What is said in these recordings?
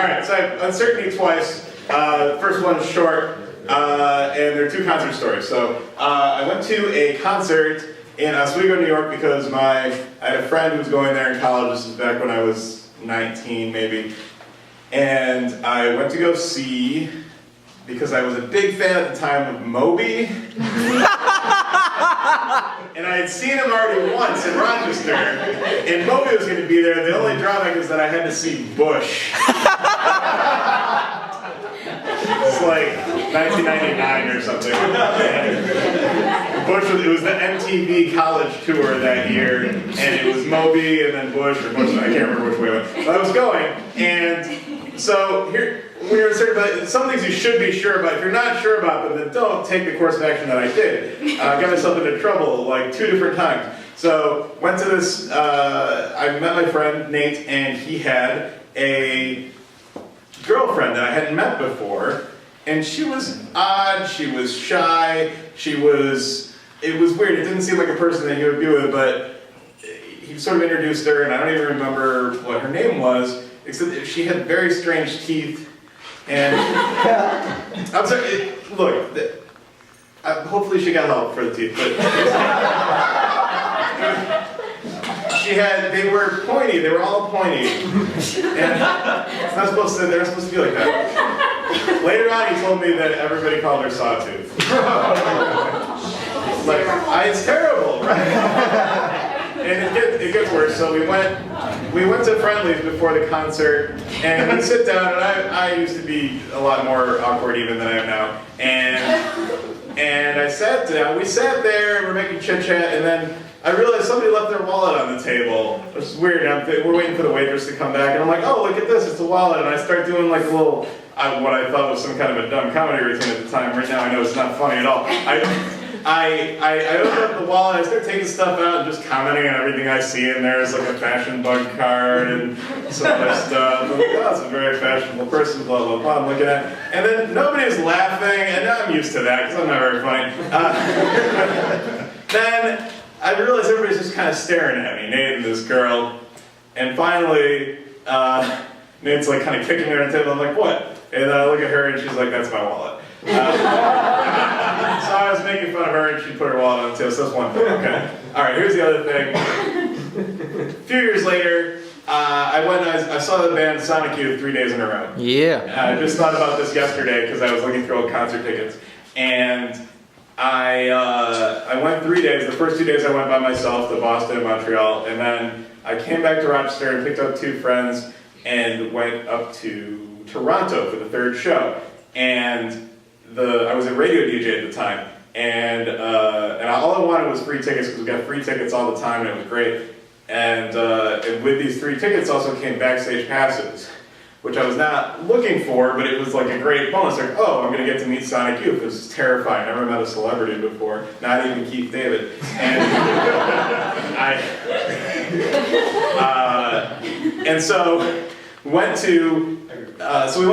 right, so I've Uncertainty twice. First one's short, and they're two concert stories. So I went to a concert in Oswego, New York, because I had a friend who was going there in college. This is back when I was 19, maybe. And I went to go see, because I was a big fan at the time of Moby. And I had seen him already once in Rochester, and Moby was going to be there. The only drawback is that I had to see Bush. It's like 1999 or something. It was the MTV college tour that year, and it was Moby and then Bush, or Bush, I can't remember which way it went. But I was going, and so here, when you're certain about some things you should be sure about. If you're not sure about them, then don't take the course of action that I did. Got myself into trouble like 2 different times. So went to this, I met my friend Nate, and he had a girlfriend that I hadn't met before, and she was odd, she was shy, it was weird. It didn't seem like a person that he would be with, but he sort of introduced her, and I don't even remember what her name was, except she had very strange teeth. And I'm sorry, look, hopefully she got help for the teeth, but they were pointy, they were all pointy. And they're supposed to be like that. Later on he told me that everybody called her Sawtooth. It's terrible, right? And it gets worse. So we went to Friendly's before the concert, and we sit down, and I used to be a lot more awkward even than I am now. And I sat down, we sat there, and we're making chit-chat, and then I realized somebody left their wallet on the table, which is weird. We're waiting for the waitress to come back, and I'm like, oh, look at this, it's a wallet, and I start doing like a little, what I thought was some kind of a dumb comedy routine at the time. Right now I know it's not funny at all. I open up the wallet, I start taking stuff out and just commenting on everything I see in there. It's like a fashion bug card and some other stuff. I'm like, oh, that's a very fashionable person, blah, blah, blah, I'm looking at it. And then nobody's laughing, and I'm used to that because I'm not very funny. Then I realize everybody's just kind of staring at me, Nate and this girl. And finally, Nate's like kind of kicking her on the table. I'm like, what? And I look at her and she's like, that's my wallet. So I was making fun of her and she put her wallet on the table, so that's one thing. Okay. Alright, here's the other thing. A few years later, I saw the band Sonic Youth 3 days in a row. Yeah. I just thought about this yesterday because I was looking through old concert tickets. And I went 3 days. The first 2 days I went by myself to Boston and Montreal, and then I came back to Rochester and picked up 2 friends and went up to Toronto for the 3rd show. And I was a radio DJ at the time, and all I wanted was free tickets because we got free tickets all the time, and it was great. And with these 3 tickets also came backstage passes, which I was not looking for, but it was like a great bonus. Like, oh, I'm going to get to meet Sonic Youth. This is terrifying. I've never met a celebrity before, not even Keith David. And so we went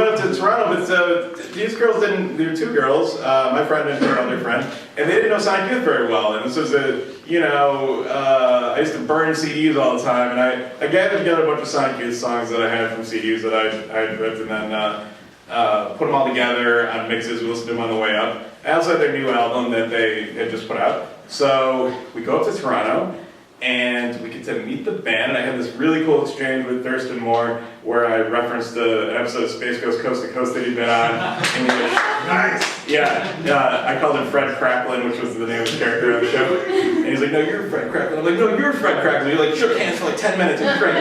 up to Toronto, but these girls there were 2 girls, my friend and her other friend, and they didn't know Sonic Youth very well. And this was I used to burn CDs all the time, and I gathered together a bunch of Sonic Youth songs that I had from CDs that I had ripped, and then put them all together on mixes. We listened to them on the way up. I also had their new album that they had just put out. So we go up to Toronto, and we get to meet the band, and I had this really cool exchange with Thurston Moore where I referenced an episode of Space Ghost Coast to Coast that he'd been on. And he was, nice! Yeah, I called him Fred Cracklin, which was the name of the character on the show. And he's like, no, you're Fred Cracklin. I'm like, no, you're Fred Cracklin. He like shook hands for like 10 minutes, it was great.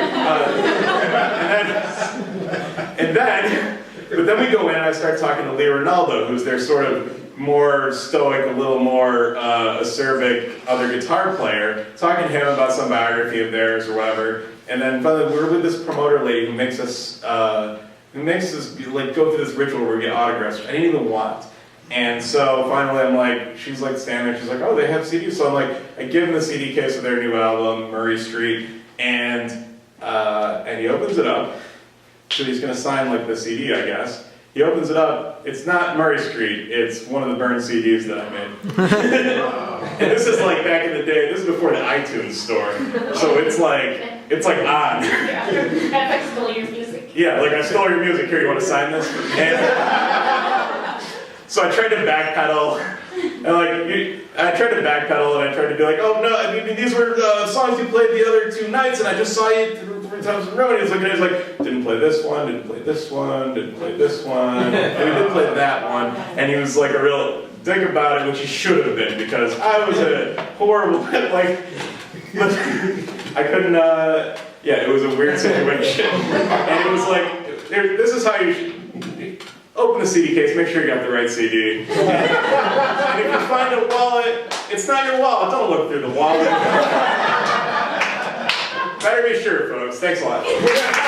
But then we go in and I start talking to Lee Ronaldo, who's their sort of more stoic, a little more acerbic other guitar player, talking to him about some biography of theirs or whatever. And then finally we're with this promoter lady who makes us like go through this ritual where we get autographs, which I didn't even want. And so finally I'm like, she's like standing there, she's like, oh, they have CDs. So I'm like, I give him the CD case of their new album, Murray Street, and he opens it up. So he's gonna sign like the CD, I guess. He opens it up, it's not Murray Street, it's one of the burned CDs that I made. And this is like back in the day, this is before the iTunes store. So it's like on. Yeah, that affects all your music. yeah, like I stole your music. Here, you want to sign this? And so I tried to backpedal, and I tried to backpedal, and I tried to be like, oh no, I mean, these were songs you played the other 2 nights, and I just saw you 3 times in a row. And he was looking at it, he was like, didn't play this one, didn't play this one, didn't play this one, and we did play that one. And he was like a real dick about it, which he should have been, because I was a horrible, like, I couldn't, yeah, it was a weird situation. And it was like, this is how you should open the CD case, make sure you got the right CD. And if you find a wallet, it's not your wallet, don't look through the wallet. Better be sure, folks. Thanks a lot.